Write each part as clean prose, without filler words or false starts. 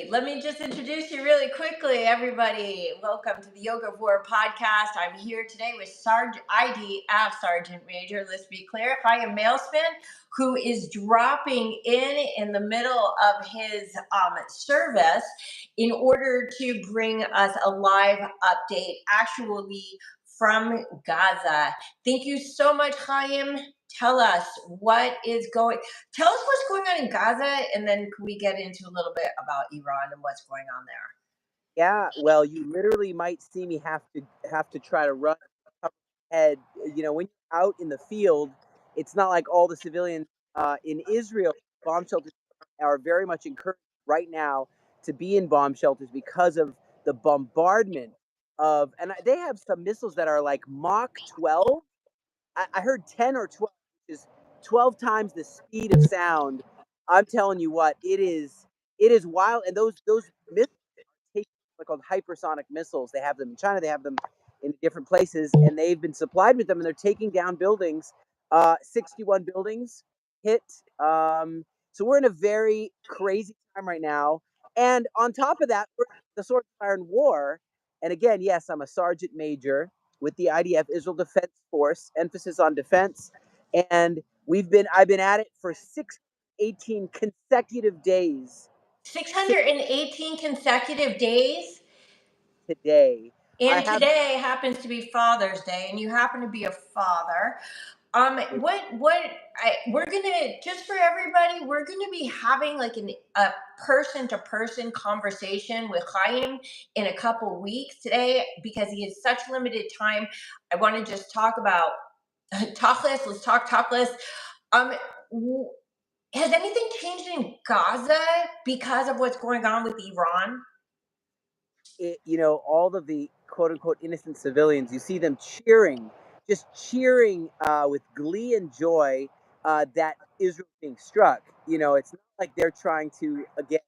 Let me just introduce you really quickly, everybody. Welcome to the Yoga of War podcast. I'm here today with IDF Sergeant Major, let's be clear, Chaim Malespin, who is dropping in the middle of his service in order to bring us a live update, actually from Gaza. Thank you so much, Chaim. Tell us what's going on in Gaza, and then can we get into a little bit about Iran and what's going on there? Yeah, well, you literally might see me have to try to run ahead. You know, when you're out in the field, it's not like all the civilians in Israel. Bomb shelters are very much encouraged right now to be in bomb shelters because of the bombardment of, and they have some missiles that are like Mach 12. I heard 10 or 12, which is 12 times the speed of sound. I'm telling you what, it is wild. And those missiles are called hypersonic missiles. They have them in China, they have them in different places, and they've been supplied with them, and they're taking down buildings. 61 buildings hit. So we're in a very crazy time right now. And on top of that, we're in the Sword of Iron War. And again, yes, I'm a sergeant major with the IDF, Israel Defense Force, emphasis on defense. And I've been at it for 618 consecutive days. 618 consecutive days? Today. And today happens to be Father's Day, and you happen to be a father. We're gonna, just for everybody, we're gonna be having like a person-to-person conversation with Chaim in a couple weeks today because he has such limited time. I want to just talk about topless. Let's talk topless. Has anything changed in Gaza because of what's going on with Iran? All of the quote unquote innocent civilians, you see them cheering, just cheering with glee and joy that Israel's being struck. It's not like they're trying to, again,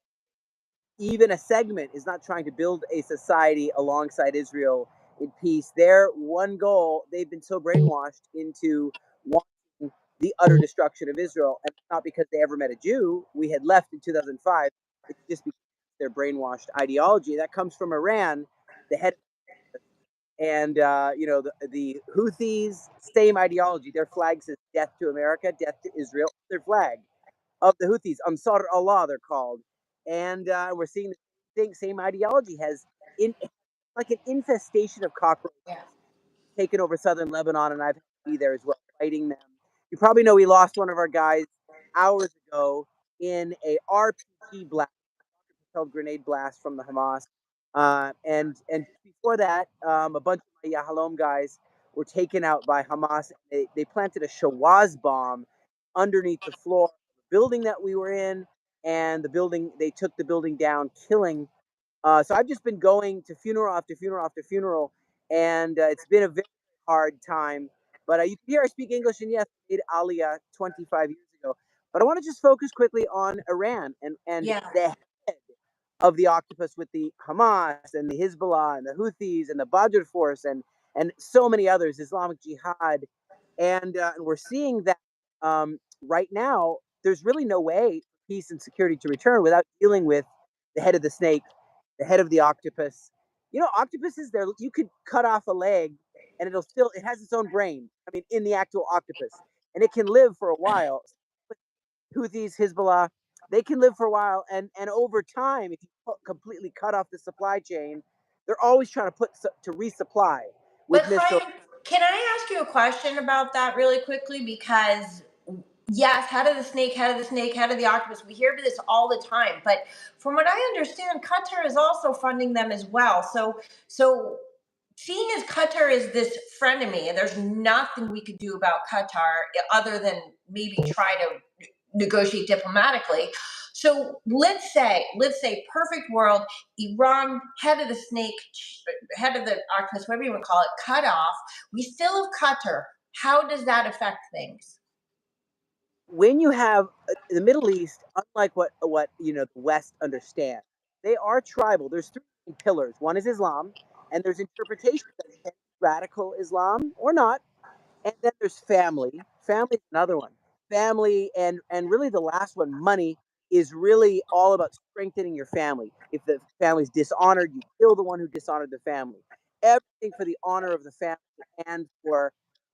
even a segment is not trying to build a society alongside Israel in peace. Their one goal, they've been so brainwashed into wanting the utter destruction of Israel. And not because they ever met a Jew. We had left in 2005. It's just because their brainwashed ideology that comes from Iran, the head, and the Houthis, same ideology. Their flag says "Death to America, Death to Israel." Their flag of the Houthis, Ansar Allah, they're called, and we're seeing the same ideology has like an infestation of cockroaches taken over southern Lebanon, and I've had to be there as well, fighting them. You probably know we lost one of our guys hours ago in a RPG blast, grenade blast from the Hamas. And before that, a bunch of Yahalom guys were taken out by Hamas. They planted a Shawaz bomb underneath the floor of the building that we were in, and they took the building down, killing. So I've just been going to funeral after funeral after funeral, and it's been a very hard time. But you can hear I speak English, and yes, I did Aliyah 25 years ago. But I want to just focus quickly on Iran and the head of the Octopus with the Hamas and the Hezbollah and the Houthis and the Badr Force and so many others, Islamic Jihad. And we're seeing that right now, there's really no way for peace and security to return without dealing with the head of the snake, the head of the octopus. Octopuses, you could cut off a leg and it has its own brain. I mean, in the actual octopus. And it can live for a while. Houthis, Hezbollah, they can live for a while. And over time, if you completely cut off the supply chain, they're always trying to resupply with missiles. Can I ask you a question about that really quickly? Because yes, head of the snake, head of the snake, head of the octopus. We hear this all the time. But from what I understand, Qatar is also funding them as well. So seeing as Qatar is this frenemy, and there's nothing we could do about Qatar other than maybe try to negotiate diplomatically. So let's say perfect world, Iran, head of the snake, head of the octopus, whatever you want to call it, cut off. We still have Qatar. How does that affect things? When you have the Middle East, unlike what the West understands, they are tribal. There's three pillars. One is Islam, and there's interpretation of radical Islam or not, and then there's family. Family is another one. Family and really the last one, money. is really all about strengthening your family. If the family's dishonored, you kill the one who dishonored the family. Everything for the honor of the family and for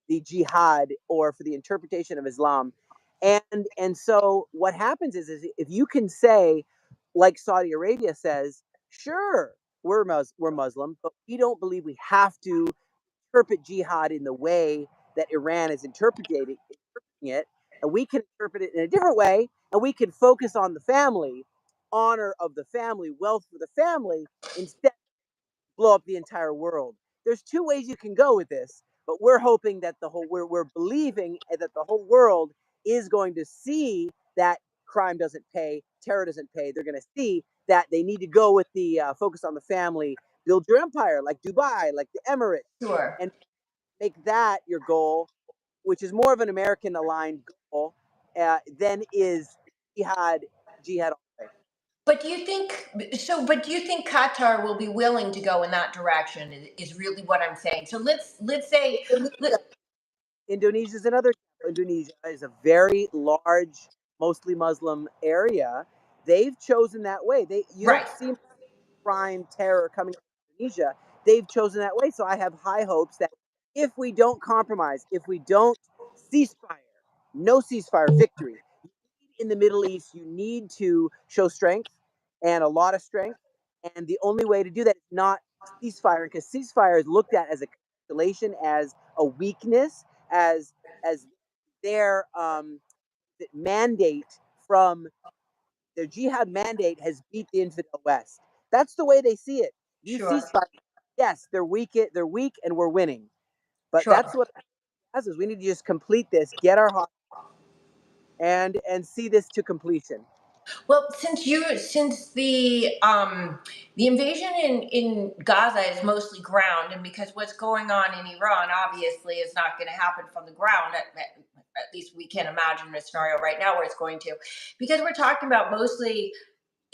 the jihad or for the interpretation of Islam. And so what happens is if you can say, like Saudi Arabia says, sure, we're Muslim, but we don't believe we have to interpret jihad in the way that Iran is interpreting it, and we can interpret it in a different way, and we can focus on the family, honor of the family, wealth for the family, instead of blow up the entire world. There's two ways you can go with this, but we're hoping that we're believing that the whole world is going to see that crime doesn't pay, terror doesn't pay. They're going to see that they need to go with the focus on the family, build your empire like Dubai, like the Emirates, Sure. and make that your goal, which is more of an American aligned goal than is jihad. Jihad all the way. But do you think so? But do you think Qatar will be willing to go in that direction? Is really what I'm saying. So let's say, let, Indonesia, Indonesia is another example. Indonesia is a very large, mostly Muslim area. They've chosen that way. You right, don't see crime, terror coming out of Indonesia. They've chosen that way. So I have high hopes that if we don't compromise, if we don't ceasefire, no ceasefire, victory. In the Middle East, you need to show strength and a lot of strength. And the only way to do that is not ceasefire, because ceasefire is looked at as a capitulation, as a weakness, as their mandate from their jihad mandate has beat the infidel West. That's the way they see it. You sure, ceasefire, yes, they're weak, and we're winning. But sure. that's what has is we need to just complete this, get our hot and see this to completion. Well, since the invasion in Gaza is mostly ground, and because what's going on in Iran obviously is not going to happen from the ground. At least we can't imagine a scenario right now where it's going to, because we're talking about mostly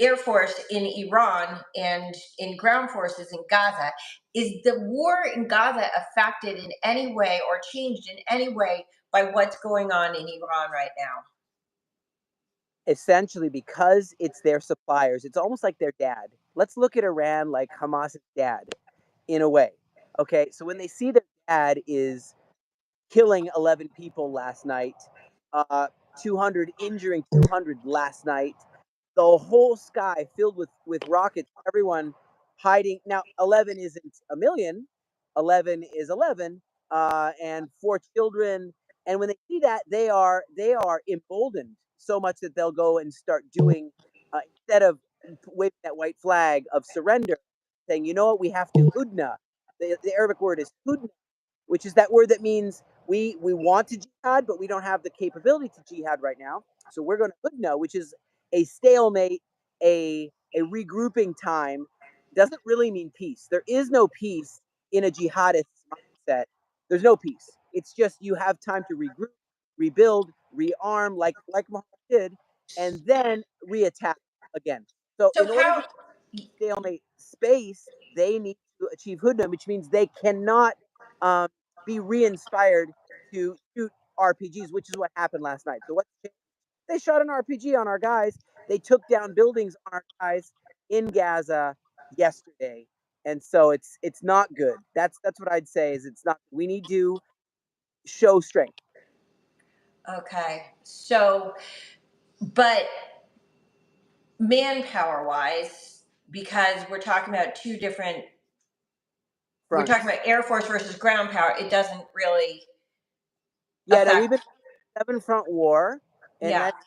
Air Force in Iran and in ground forces in Gaza. Is the war in Gaza affected in any way or changed in any way by what's going on in Iran right now? Essentially, because it's their suppliers, it's almost like their dad. Let's look at Iran like Hamas's dad in a way. Okay, so when they see their dad is killing 11 people last night, 200 injuring 200 last night, the whole sky filled with rockets, everyone hiding. Now 11 isn't a million, 11 is 11, and 4 children. And when they see that, they are emboldened so much that they'll go and start doing, instead of waving that white flag of surrender, saying, you know what, we have to hudna. The Arabic word is hudna, which is that word that means we want to jihad, but we don't have the capability to jihad right now. So we're going to hudna, which is a stalemate, a regrouping time. Doesn't really mean peace. There is no peace in a jihadist mindset. There's no peace. It's just you have time to regroup, rebuild, rearm, like Muhammad did, and then reattack again. So So in order to how stalemate space, they need to achieve hudna, which means they cannot um, be re-inspired to shoot RPGs, which is what happened last night. So what they shot an RPG on our guys. They took down buildings on our guys in Gaza yesterday, and so it's not good. That's what I'd say is it's not. We need to show strength. okay. So but manpower wise, because we're talking Fronts. about Air Force versus ground power, it doesn't really Yeah, no, we've affect. been 7 front war, and Yeah. that's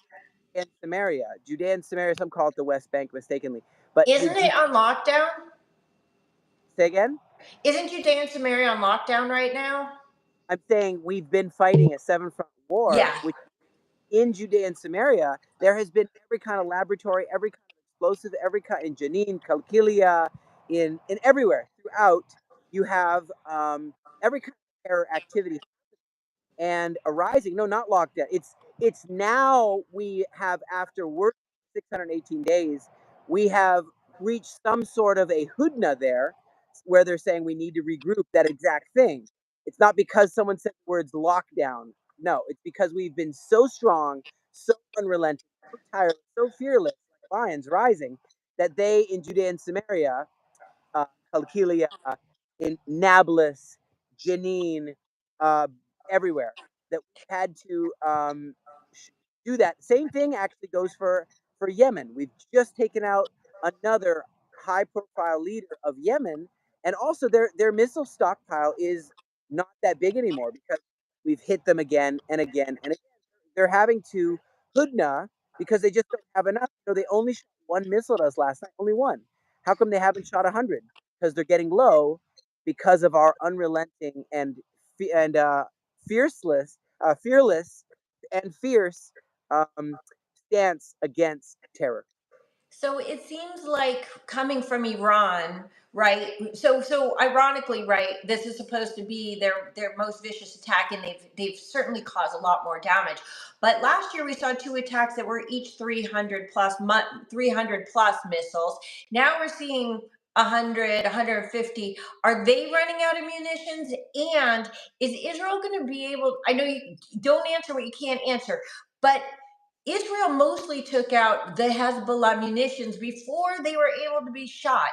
in Samaria, Judea and Samaria. Some call it the West Bank mistakenly, but the Isn't it on lockdown? say again. Isn't Judea and Samaria on lockdown right now? I'm saying we've been fighting a 7 front war, Yeah. which in Judea and Samaria, there has been every kind of laboratory, every kind of explosive, every kind in Jenin, Kalkilia, in everywhere throughout. You have every kind of terror activity and arising. No, not lockdown. It's now we have, after working 618 days, we have reached some sort of a hudna there, where they're saying we need to regroup. That exact thing. It's not because someone said the words lockdown. No, it's because we've been so strong, so unrelenting, tireless, so fearless, like lions rising, that they in Judea and Samaria, Kalkilia, in Nablus, Jenin, uh, everywhere, that we had to do that. Same thing actually goes for Yemen. We've just taken out another high-profile leader of Yemen, and also their missile stockpile is not that big anymore because we've hit them again and again and again. They're having to Hudna because they just don't have enough. They only shot one missile at us last night, only one. How come they haven't shot 100? Because they're getting low because of our unrelenting and fearless and fierce stance against terror. So it seems like coming from Iran, right? So ironically, right, this is supposed to be their most vicious attack, and they've certainly caused a lot more damage. But last year we saw two attacks that were each 300 plus missiles. Now we're seeing 100, 150. Are they running out of munitions? And is Israel going to be able? I know you don't answer what you can't answer, but Israel mostly took out the Hezbollah munitions before they were able to be shot.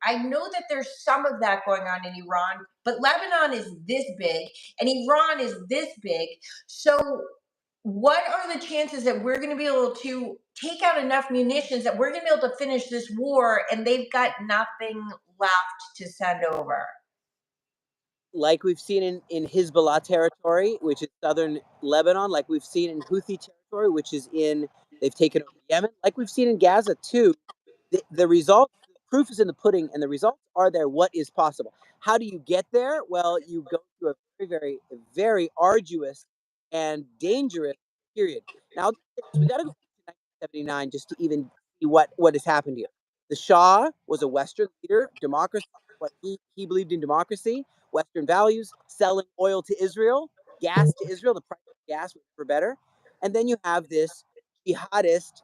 I know that there's some of that going on in Iran, but Lebanon is this big and Iran is this big. So what are the chances that we're going to be able to take out enough munitions that we're going to be able to finish this war and they've got nothing left to send over? Like we've seen in Hezbollah territory, which is southern Lebanon, like we've seen in Houthi territory, which is they've taken over Yemen, like we've seen in Gaza too. The result, the proof is in the pudding, and the results are there. What is possible? How do you get there? Well, you go through a very, very arduous and dangerous period. Now, we got to go to 1979 just to even see what has happened here. The Shah was a Western leader, democracy, what he believed in democracy, Western values, selling oil to Israel, gas to Israel, the price of gas was for better. And then you have this jihadist,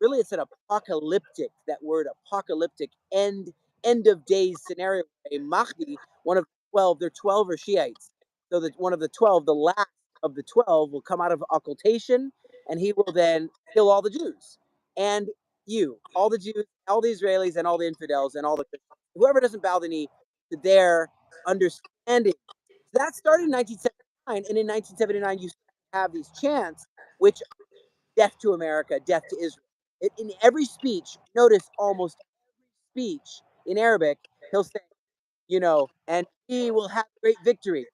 really it's an apocalyptic, that word apocalyptic, end of days scenario. A Mahdi, one of 12, they're 12 are Shiites. So that one of the 12, the last of the 12, will come out of occultation, and he will then kill all the Jews. And all the Jews, all the Israelis, and all the infidels, and all the Christians. Whoever doesn't bow the knee to their understanding. So that started in 1979, and in 1979 you have these chants, which death to America, death to Israel. In every speech, notice almost every speech in Arabic, he'll say, and he will have great victory.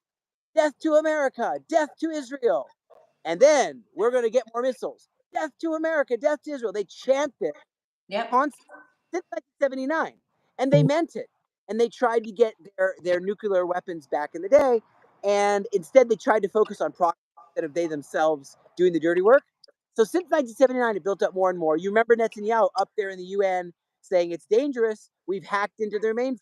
Death to America, death to Israel. And then we're going to get more missiles. Death to America, death to Israel. They chant this Yep. constantly since 1979, and they meant it. And they tried to get their nuclear weapons back in the day, and instead they tried to focus on progress instead of they themselves doing the dirty work. So since 1979, it built up more and more. You remember Netanyahu up there in the UN saying it's dangerous. We've hacked into their mainframe.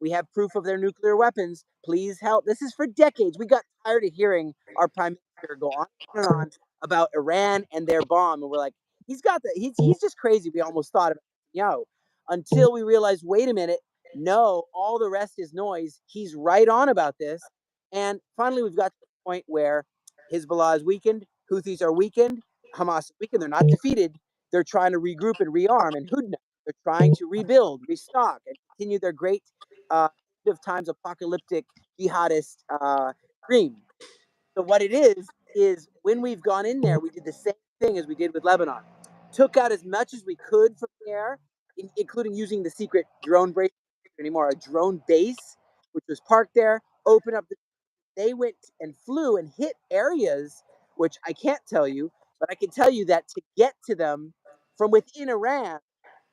We have proof of their nuclear weapons. Please help. This is for decades. We got tired of hearing our prime minister go on and on about Iran and their bomb, and we're like, he's just crazy. We almost thought about Netanyahu until we realized, wait a minute, no, all the rest is noise. He's right on about this, and finally we've got to the point where Hezbollah is weakened, Houthis are weakened, Hamas is weakened. They're not defeated. They're trying to regroup and rearm, and Hudna, they're trying to rebuild, restock, and continue their great end of times apocalyptic jihadist dream. So what it is when we've gone in there, we did the same thing as we did with Lebanon. Took out as much as we could from there, including using the secret drone base anymore, a drone base, which was parked there, open up they went and flew and hit areas, which I can't tell you, but I can tell you that to get to them from within Iran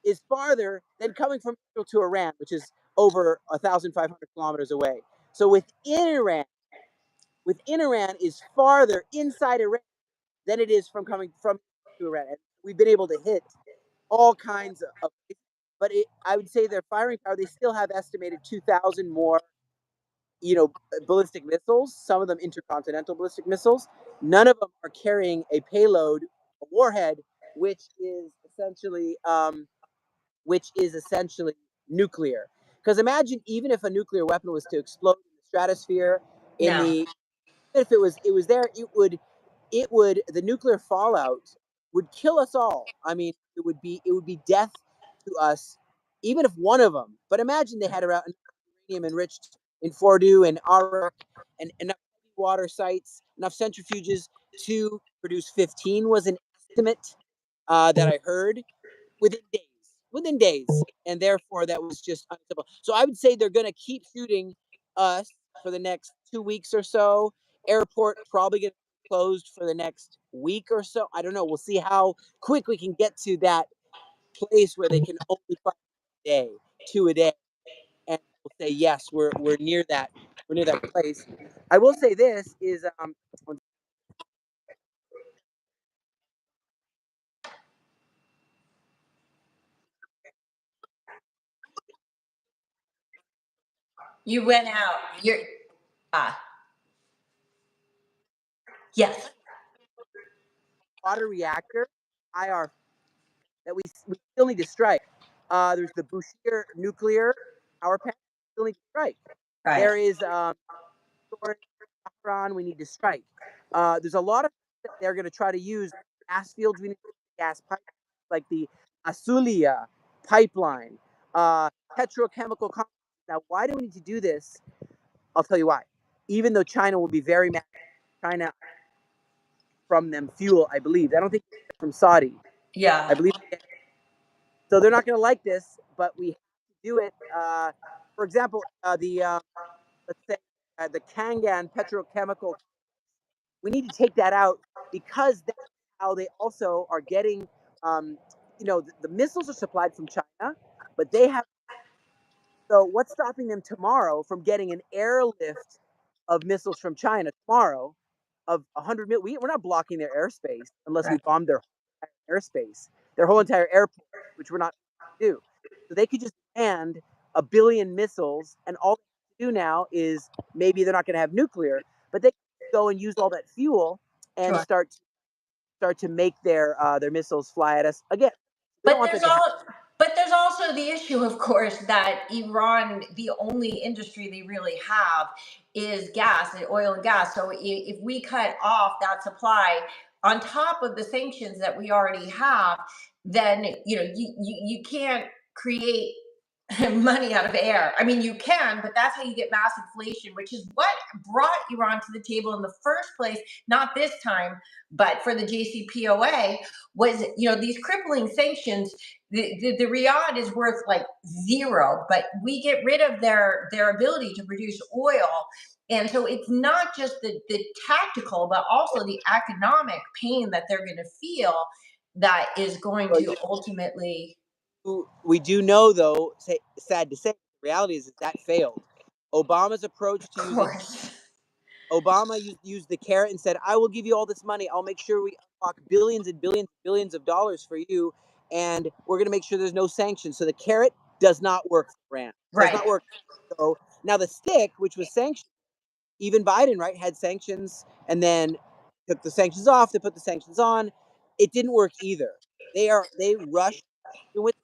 is farther than coming from Israel to Iran, which is over 1,500 kilometers away. So within Iran is farther inside Iran than it is from coming from to Iran. And we've been able to hit all kinds of, but I would say their firing power, they still have estimated 2,000 more, ballistic missiles, some of them intercontinental ballistic missiles. None of them are carrying a payload, a warhead, which is essentially nuclear. Because imagine, even if a nuclear weapon was to explode in the stratosphere, No. if it was there, the nuclear fallout would kill us all. I mean, it would be death to us, even if one of them. But imagine they had around uranium enriched in Fordow and Arak and enough water sites, enough centrifuges to produce 15 was an estimate that I heard within days. Within days, and therefore that was just unacceptable. So I would say they're going to keep shooting us for the next 2 weeks or so. Airport probably going to be closed for the next week or so. I don't know. We'll see how quick we can get to that place where they can only fire a day, two a day, and we'll say yes, we're near that. We're near that place. I will say this is You went out. You're ah yes. water reactor IR that we still need to strike. There's the Bushehr nuclear power plant we still need to strike. Right. There is storage Iran we need to strike. There's a lot of things that they're going to try to use gas fields. We need gas pipelines like the Asulia pipeline, petrochemical complexes. Now, why do we need to do this? I'll tell you why. Even though China will be very mad, China from them fuel, I believe. I don't think from Saudi. I Yeah. believe so. They're not going to like this, but we have to do it. For example, let's say the Kangan petrochemical. We need to take that out because that's how they also are getting. Um, the missiles are supplied from China, but they have. So what's stopping them tomorrow from getting an airlift of missiles from China tomorrow of 100 mil? We're not blocking their airspace unless we Right. bomb their airspace, their whole entire airport, which we're not going to do. So they could just land a billion missiles, and all they have to do now is maybe they're not going to have nuclear, but they can go and use all that fuel and Sure. start to make their missiles fly at us again. We don't But want that to happen. there's also the issue, of course, that Iran, the only industry they really have is gas, oil and gas. So if we cut off that supply on top of the sanctions that we already have, then you can't create money out of air. I mean, you can, but that's how you get mass inflation, which is what brought Iran to the table in the first place. Not this time, but for the JCPOA was, these crippling sanctions. The Riyadh is worth like zero, but we get rid of their ability to produce oil. And so it's not just the tactical, but also the economic pain that they're going to feel that is going Well, to ultimately, we do know, though, sad to say, the reality is that failed. Obama's approach to of using course. Obama used the carrot and said, "I will give you all this money. I'll make sure we unlock billions and billions and billions of dollars for you, and we're going to make sure there's no sanctions." So the carrot does not work for Iran. Does Right. not work. So now the stick, which was sanctions, even Biden, right, had sanctions and then took the sanctions off. They put the sanctions on. It didn't work either. They rushed with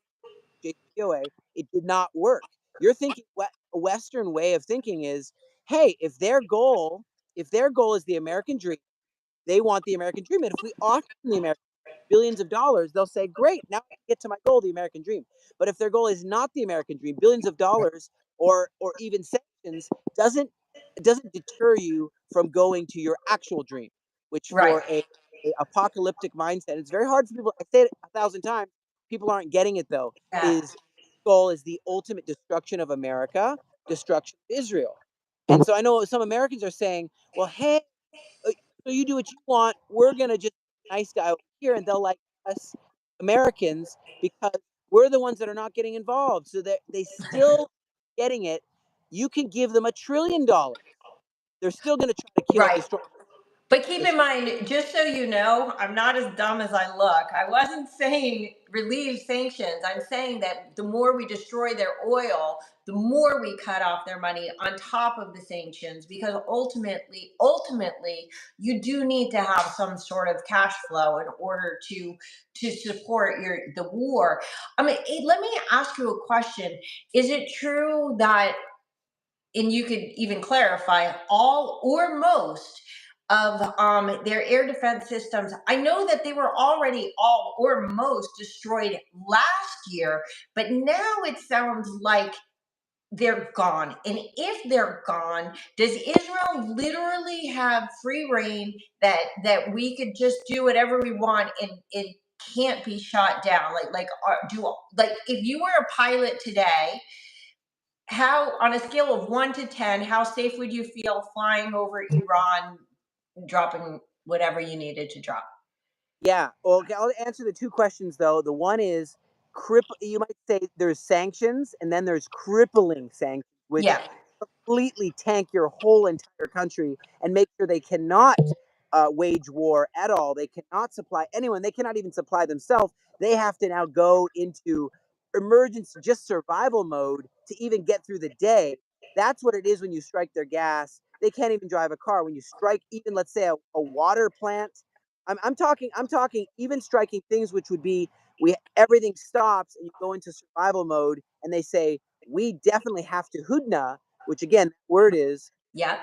JCPOA, it did not work. You're thinking a Western way of thinking is, hey, if their goal is the American dream, they want the American dream. And if we offer them the American billions of dollars, they'll say, great, now I get to my goal, the American dream. But if their goal is not the American dream, billions of dollars or even sanctions doesn't deter you from going to your actual dream, which Right. for a apocalyptic mindset, it's very hard for people. I say it 1,000 times. People aren't getting it though. Yeah. Is goal is the ultimate destruction of America, destruction of Israel. And so I know some Americans are saying, well, hey, so you do what you want. We're gonna just be a nice guy over here, and they'll like us Americans because we're the ones that are not getting involved. So that they still getting it. You can give them $1 trillion. They're still gonna try to kill, Right. destroy. But keep in destroy. mind, just so you know, I'm not as dumb as I look. I wasn't saying relieve sanctions. I'm saying that the more we destroy their oil, the more we cut off their money on top of the sanctions, because ultimately, you do need to have some sort of cash flow in order to support the war. I mean, let me ask you a question. Is it true that, and you could even clarify, all or most of their air defense systems. I know that they were already all or most destroyed last year, but now it sounds like they're gone. And if they're gone, does Israel literally have free reign that we could just do whatever we want and it can't be shot down? Like if you were a pilot today, how, on a scale of 1 to 10, how safe would you feel flying over Iran, dropping whatever you needed to drop? Yeah. Well, okay, I'll answer the two questions though. The one is you might say there's sanctions and then there's crippling sanctions, which Yeah. completely tank your whole entire country and make sure they cannot wage war at all. They cannot supply anyone. They cannot even supply themselves. They have to now go into emergency, just survival mode to even get through the day. That's what it is when you strike their gas. They can't even drive a car. When you strike, even let's say a water plant, I'm talking even striking things which would be everything stops and you go into survival mode and they say we definitely have to hudna, which again that word is Yep.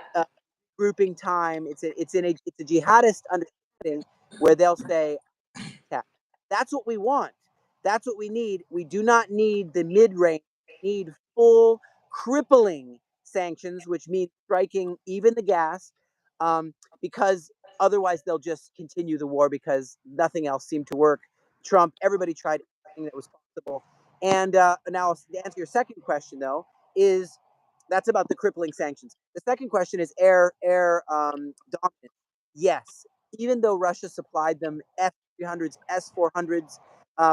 grouping time. It's a jihadist understanding where they'll say attack. That's what we want. That's what we need. We do not need the mid range. We need full crippling sanctions, which means striking even the gas, because otherwise they'll just continue the war because nothing else seemed to work. Trump, everybody tried everything that was possible. And now, to answer your second question, though, is that's about the crippling sanctions. The second question is air dominance. Yes, even though Russia supplied them F-300s, S-400s,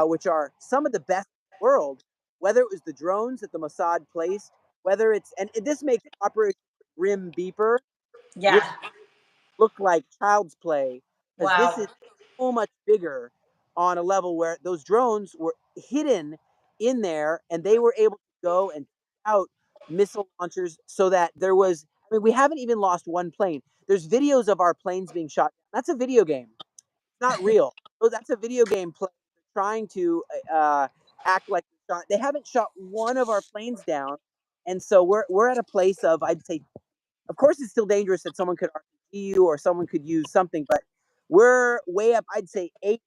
which are some of the best in the world, whether it was the drones that the Mossad placed, whether it's, and this makes Operation Grim Beeper Yeah. look like child's play because this Wow. is so much bigger on a level where those drones were hidden in there and they were able to go and out missile launchers so that there was, I mean, we haven't even lost one plane. There's videos of our planes being shot. That's a video game. It's not real. So that's a video game play trying to act like they haven't shot one of our planes down. And so we're at a place of, I'd say, of course, it's still dangerous that someone could RPG you or someone could use something, but we're way up, I'd say 8,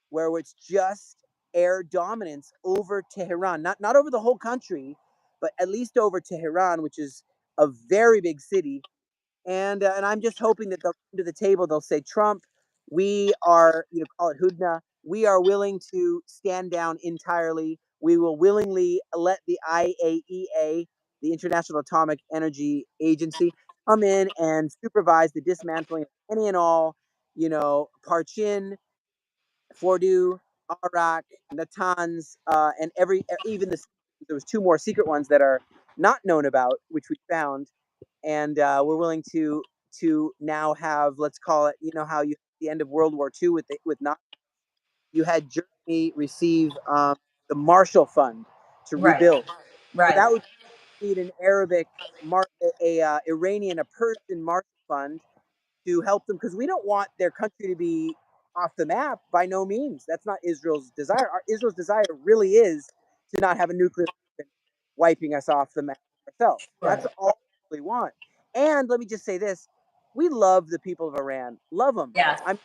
where it's just air dominance over Tehran, not over the whole country, but at least over Tehran, which is a very big city. And I'm just hoping that they'll come to the table. They'll say, Trump, we are, call it Hudna. We are willing to stand down entirely. We will willingly let the IAEA, the International Atomic Energy Agency, come in and supervise the dismantling of any and all, Parchin, Fordu, Arak, Natanz, and even there was 2 more secret ones that are not known about, which we found, and we're willing to now have, let's call it, how you the end of World War II with not you had Germany receive the Marshall Fund to Right. rebuild. So Right. that would need an Arabic, Iranian, a Persian Marshall Fund to help them because we don't want their country to be off the map by no means. That's not Israel's desire. Israel's desire really is to not have a nuclear weapon wiping us off the map ourselves. Right. That's all we want. And let me just say this: we love the people of Iran. Love them. Yeah. I'm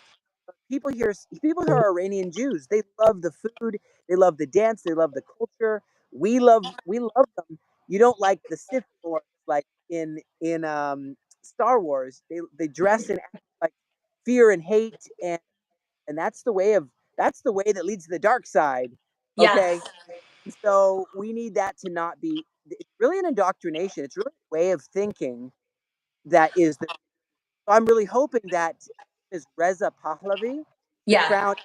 people who are Iranian Jews. They love the food. They love the dance. They love the culture. We love them. You don't like the Sith Lords like in Star Wars. They dress and act like fear and hate, and that's the way that leads to the dark side. Okay, Yes. so we need that to not be. It's really an indoctrination. It's really a way of thinking that is. So I'm really hoping that is Reza Pahlavi, the Yeah. crown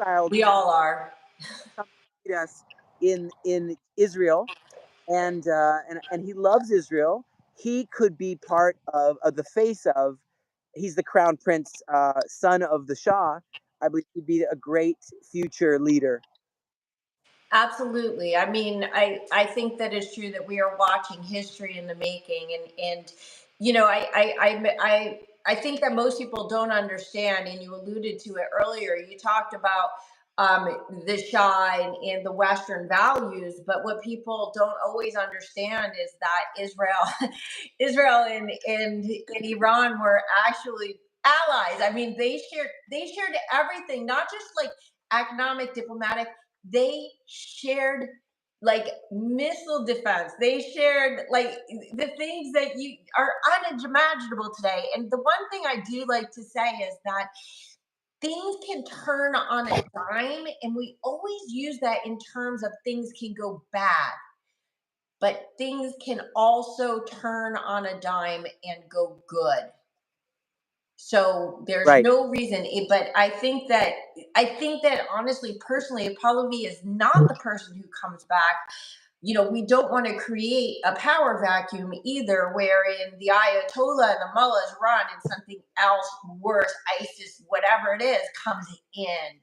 exiled We all are. come meet us in Israel, and he loves Israel. He could be part of the face of. He's the crown prince, son of the Shah. I believe he'd be a great future leader. Absolutely. I mean, I think that is true that we are watching history in the making, and I think that most people don't understand, and you alluded to it earlier. You talked about the Shah and the Western values, but what people don't always understand is that Israel, Israel and Iran were allies. I mean, they shared everything, not just like economic, diplomatic. They shared like missile defense. They shared like the things that you are unimaginable today. And the one thing I do like to say is that things can turn on a dime, and we always use that in terms of things can go bad, but things can also turn on a dime and go good. So there's Right. no reason, but I think that honestly, personally, if Pahlavi is not the person who comes back, we don't want to create a power vacuum either, wherein the Ayatollah and the mullahs run and something else worse, ISIS, whatever it is, comes in.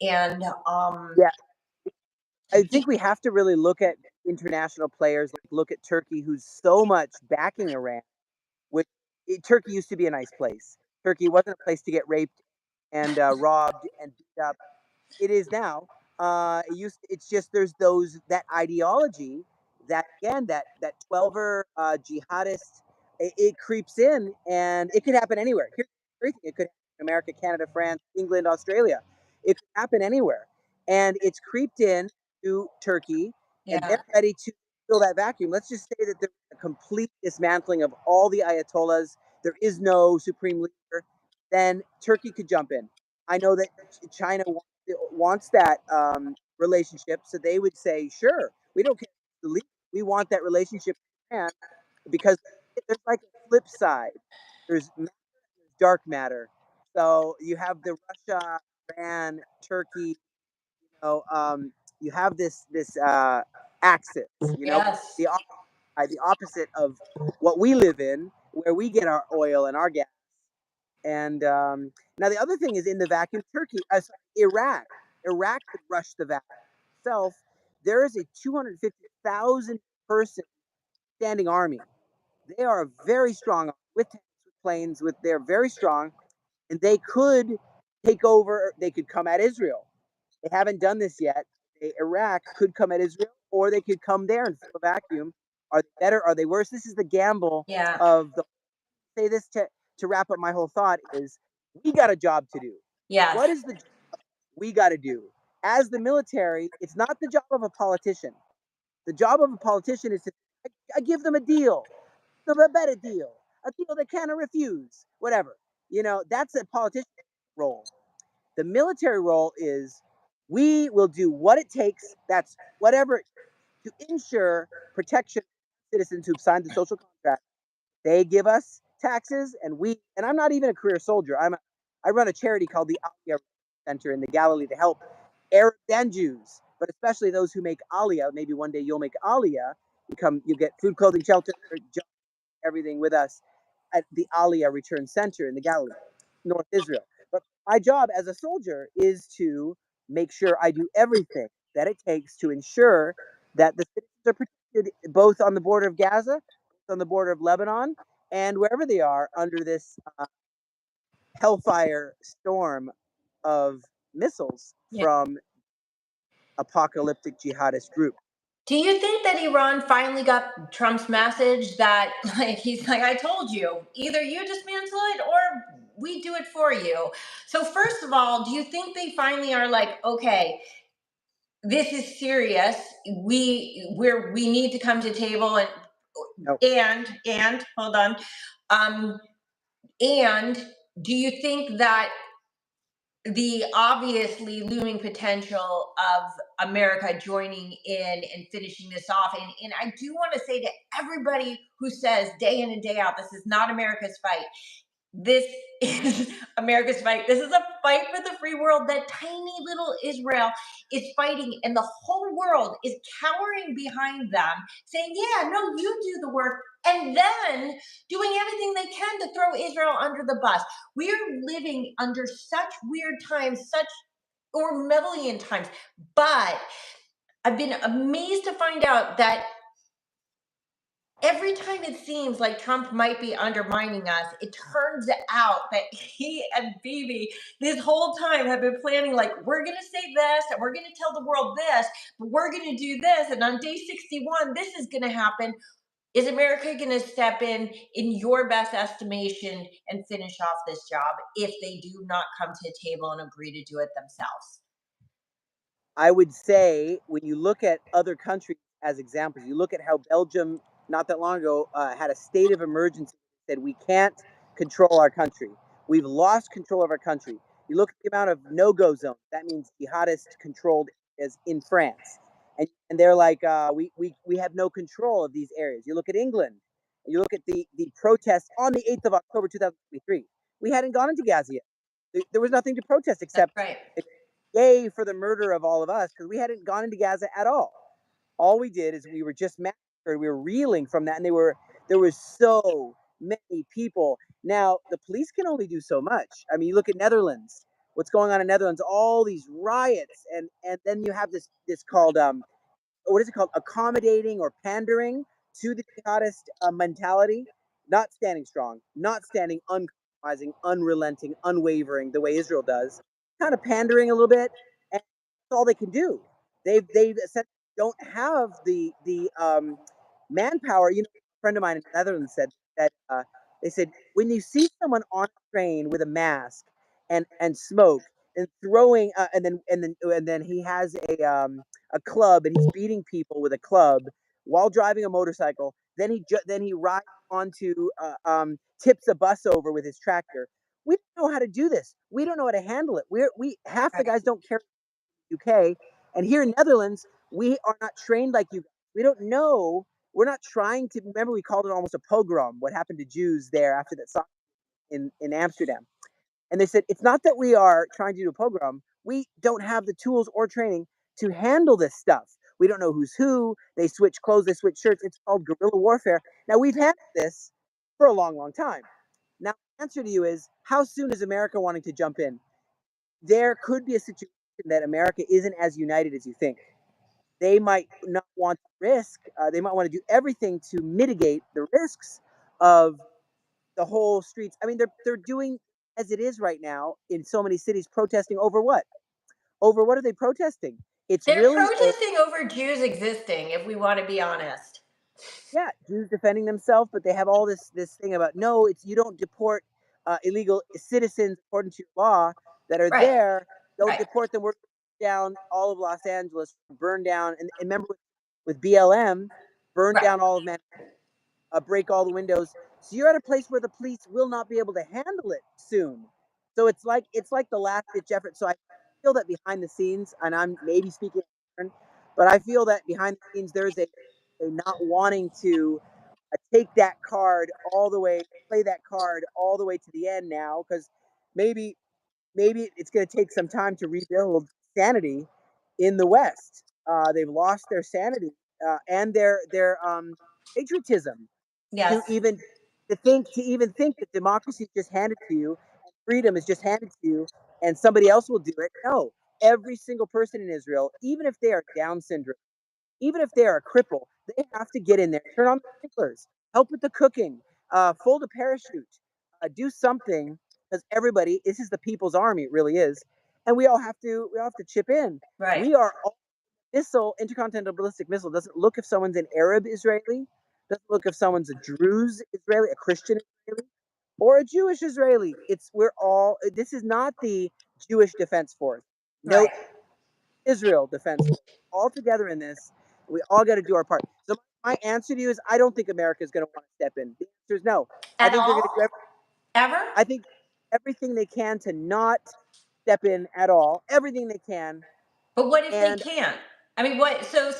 And Yeah, I think we have to really look at international players, like look at Turkey, who's so much backing Iran. Which Turkey used to be a nice place. Turkey wasn't a place to get raped and robbed and beat up. It is now. It's just there's that ideology that again that 12er jihadist. It creeps in, and it could happen anywhere. Here's everything. It could happen in America, Canada, France, England, Australia. It could happen anywhere, and it's creeped in to Turkey, and yeah, they're ready to fill that vacuum. Let's just say that there's a complete dismantling of all the ayatollahs. There is no supreme leader. Then Turkey could jump in. I know that China wants that relationship, so they would say, "Sure, we don't care. We want that relationship with Japan," because there's like a flip side. There's dark matter. So you have the Russia, Iran, Turkey. You have this axis. yes, The opposite of what we live in, where we get our oil and our gas. And now the other thing is in the vacuum, Iraq. Iraq could rush the vacuum itself. There is a 250,000 person standing army. They are very strong with tanks, with planes. They're very strong, and they could take over. They could come at Israel. They haven't done this yet. Iraq could come at Israel, or they could come there and fill a vacuum. Are they better? Are they worse? This is the gamble yeah, of the. Say this to wrap up my whole thought is we got a job to do. yes, What is the job we got to do? As the military, it's not the job of a politician. The job of a politician is to I give them a deal, a better deal, a deal they cannot refuse, whatever. That's a politician role. The military role is we will do what it takes. That's whatever to ensure protection of citizens who've signed the social contract. They give us taxes, and I'm not even a career soldier. I run a charity called the Aliyah Center in the Galilee to help Arabs and Jews, but especially those who make Aliyah. Maybe one day you'll make Aliyah. You get food, clothing, shelter, everything with us at the Aliyah Return Center in the Galilee, North Israel. But my job as a soldier is to make sure I do everything that it takes to ensure that the citizens are protected both on the border of Gaza, on the border of Lebanon, and wherever they are under this hellfire storm of missiles yeah. from apocalyptic jihadist group. Do you think that Iran finally got Trump's message that, like, he's like, I told you, either you dismantle it or we do it for you? So, first of all, do you think they finally are like, okay, this is serious. We need to come to table No, and hold on. Um, and do you think that the obviously looming potential of America joining in and finishing this off. And I do want to say to everybody who says day in and day out, this is not America's fight. This is America's fight. This is a fight for the free world that tiny little Israel is fighting, and the whole world is cowering behind them, saying, yeah, no, you do the work, and then doing everything they can to throw Israel under the bus. We are living under such weird times, such Orwellian times, but I've been amazed to find out that every time it seems like Trump might be undermining us, it turns out that he and Bibi this whole time have been planning, like, we're going to say this and we're going to tell the world this, but we're going to do this. And on day 61, this is going to happen. Is America going to step in your best estimation, and finish off this job if they do not come to the table and agree to do it themselves? I would say when you look at other countries as examples, you look at how Belgium not that long ago had a state of emergency. Said we can't control our country. We've lost control of our country. You look at the amount of no-go zones. That means jihadist controlled areas in France, and they're like, we have no control of these areas. You look at England. You look at the protests on the 8th of October 2023. We hadn't gone into Gaza yet. There was nothing to protest That's except right. yay for the murder of all of us, because we hadn't gone into Gaza at all. All we did is we were just massacred. We were reeling from that, and there was so many people. Now the police can only do so much. I mean, you look at Netherlands. What's going on in Netherlands? All these riots, and then you have this called what is it called? Accommodating or pandering to the jihadist mentality, not standing strong, not standing uncompromising, unrelenting, unwavering the way Israel does, kind of pandering a little bit, and that's all they can do. They've essentially don't have the manpower. You know, a friend of mine in the Netherlands said that they said when you see someone on a train with a mask and smoke and throwing and then he has a club and he's beating people with a club while driving a motorcycle. Then he rides onto tips a bus over with his tractor. We don't know how to do this. We don't know how to handle it. We half the Right. guys don't care in the UK, and here in Netherlands we are not trained like you guys. We don't know. We're not trying to remember. We called it almost a pogrom. What happened to Jews there after that in Amsterdam? And they said, it's not that we are trying to do a pogrom. We don't have the tools or training to handle this stuff. We don't know who's who. They switch clothes, they switch shirts. It's called guerrilla warfare. Now, we've had this for a long, long time. Now, the answer to you is, how soon is America wanting to jump in? There could be a situation that America isn't as united as you think. They might not want to risk, they might want to do everything to mitigate the risks of the whole streets. I mean, they're doing as it is right now in so many cities, protesting over what? Over what are they protesting? It's They're really a protesting over Jews existing, if we want to be honest. yeah, Jews defending themselves, but they have all this thing about no, it's you don't deport illegal citizens according to your law that are Right. there. Don't Right. deport them. We're down all of Los Angeles, burn down, and remember with BLM, burn Right. down all of Manhattan, break all the windows. So you're at a place where the police will not be able to handle it soon. So it's like the last ditch effort. So I feel that behind the scenes, and I'm maybe speaking, but I feel that behind the scenes there's a not wanting to take that card all the way, play that card all the way to the end now, because maybe it's going to take some time to rebuild sanity in the West. They've lost their sanity and their patriotism Yes. to even think that democracy is just handed to you and freedom is just handed to you and somebody else will do it. No, every single person in Israel, even if they are Down syndrome, even if they are a cripple, they have to get in there, turn on the sprinklers, help with the cooking, fold a parachute, do something, because everybody, this is the people's army, it really is, and we all have to chip in. Right. We are all missile, intercontinental ballistic missile doesn't look if someone's an Arab Israeli, doesn't look if someone's a Druze Israeli, a Christian Israeli, or a Jewish Israeli. We're all. This is not the Jewish Defense Force. Right. Nope, Israel Defense Force. All together in this. We all got to do our part. So my answer to you is, I don't think America is going to want to step in. The answer is no. I At think they're going all? to do. Ever? I think everything they can to not step in at all. Everything they can, But what if they and can't? I mean, what? So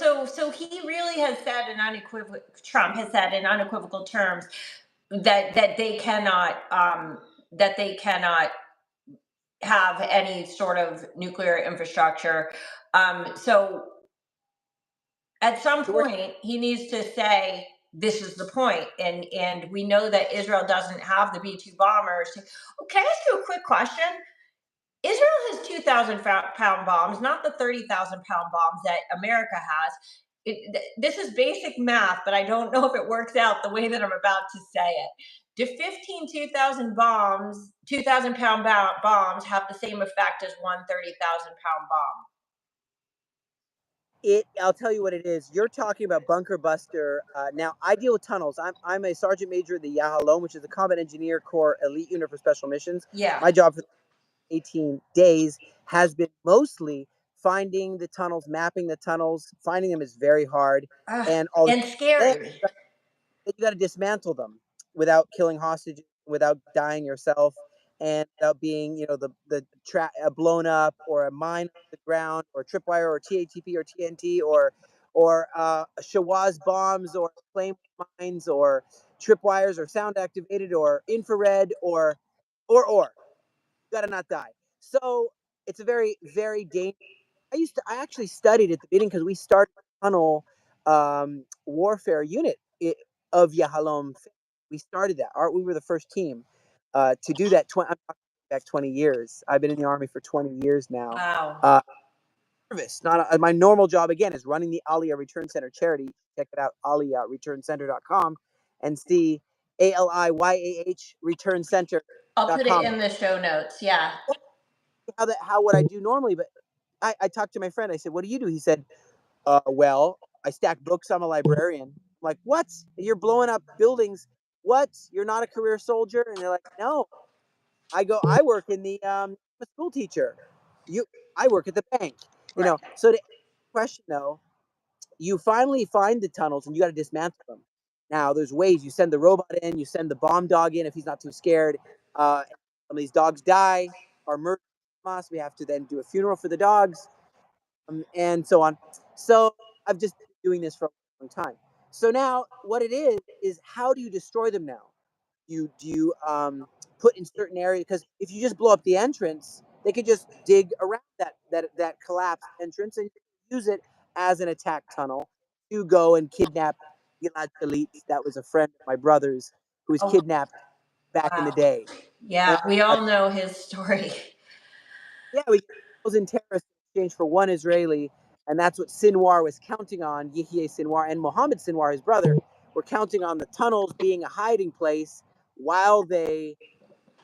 he really has said in unequivocal. Trump has said in unequivocal terms that they cannot have any sort of nuclear infrastructure. So at some so we're point, he needs to say this is the point, and we know that Israel doesn't have the B-2 bombers. Oh, can I ask you a quick question? Israel has 2,000-pound bombs, not the 30,000-pound bombs that America has. This is basic math, but I don't know if it works out the way that I'm about to say it. Do 15 2,000-pound bombs have the same effect as one 30,000-pound bomb? I'll tell you what it is. You're talking about bunker buster. Now I deal with tunnels. I'm a sergeant major of the Yahalom, which is the Combat Engineer Corps elite unit for special missions. Yeah. My job for 18 days has been mostly finding the tunnels, mapping the tunnels. Finding them is very hard, and all And then scary. you got to dismantle them without killing hostages, without dying yourself, and without being, blown up, or a mine on the ground, or tripwire, or TATP, or TNT, or Shawaz bombs, or flame mines, or tripwires, or sound activated, or infrared, or. You got to not die. So it's a very, very dangerous. I actually studied at the beginning because we started a tunnel warfare unit of Yahalom. We started that. We were the first team to do that. I'm talking back 20 years. I've been in the Army for 20 years now. Wow. Service, not my normal job again is running the Aliyah Return Center charity. Check it out, aliyahreturncenter.com, and see ALIYAH returncenter.com. I'll put it in the show notes. Yeah. How would I do normally? But I talked to my friend. I said, "What do you do?" He said, well, I stack books. I'm a librarian." I'm like, "What? You're blowing up buildings? What? You're not a career soldier?" And they're like, "No, I work in I'm a school teacher. I work at the bank." Right. So to answer the question though, you finally find the tunnels and you got to dismantle them. Now there's ways. You send the robot in, you send the bomb dog in if he's not too scared. Some of these dogs die or murder. We have to then do a funeral for the dogs, and so on. So I've just been doing this for a long time. So now what it is how do you destroy them now? Do you put in certain areas? Because if you just blow up the entrance, they could just dig around that collapsed entrance and use it as an attack tunnel to go and kidnap Gilad Shalit. That was a friend of my brother's who was Oh, kidnapped back in the wow. day. Yeah, And we all know his story. yeah, we get 1,000 terrorists in exchange for one Israeli, and that's what Sinwar was counting on. Yihye Sinwar and Mohammed Sinwar, his brother, were counting on the tunnels being a hiding place while they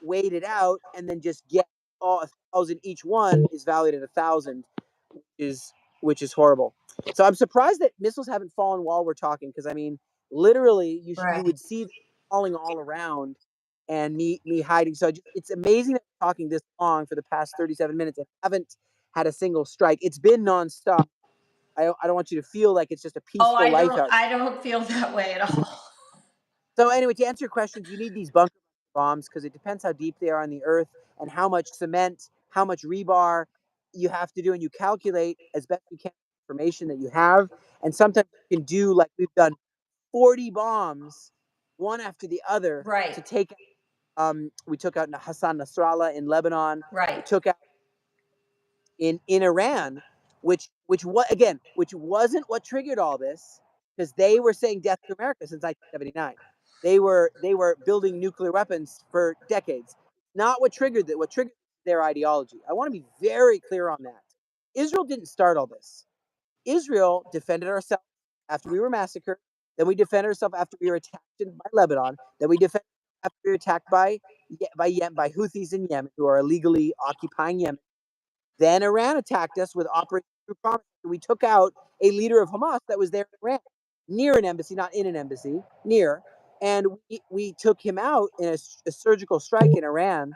wait it out, and then just get all 1,000 each. One is valued at 1,000, is which is horrible. So I'm surprised that missiles haven't fallen while we're talking, because I mean, literally, you Right. would see them falling all around, and me hiding. So it's amazing that we're talking this long for the past 37 minutes and haven't had a single strike. It's been nonstop. I don't want you to feel like it's just a Oh, peaceful life out. I don't feel that way at all. So anyway, to answer your questions, you need these bunker bombs because it depends how deep they are on the earth and how much cement, how much rebar you have to do, and you calculate as best you can the information that you have. And sometimes you can do like we've done 40 bombs, one after the other, Right. to take. We took out Hassan Nasrallah in Lebanon. We Right. took out in Iran, which wasn't what triggered all this, because they were saying death to America since 1979. They were building nuclear weapons for decades. Not what triggered that. What triggered their ideology. I want to be very clear on that. Israel didn't start all this. Israel defended ourselves after we were massacred. Then we defended ourselves after we were attacked by Lebanon. Then we defended after we were attacked by Houthis in Yemen, who are illegally occupying Yemen. Then Iran attacked us with Operation True Promise. We took out a leader of Hamas that was there in Iran, near an embassy, not in an embassy, near. And we took him out in a surgical strike in Iran.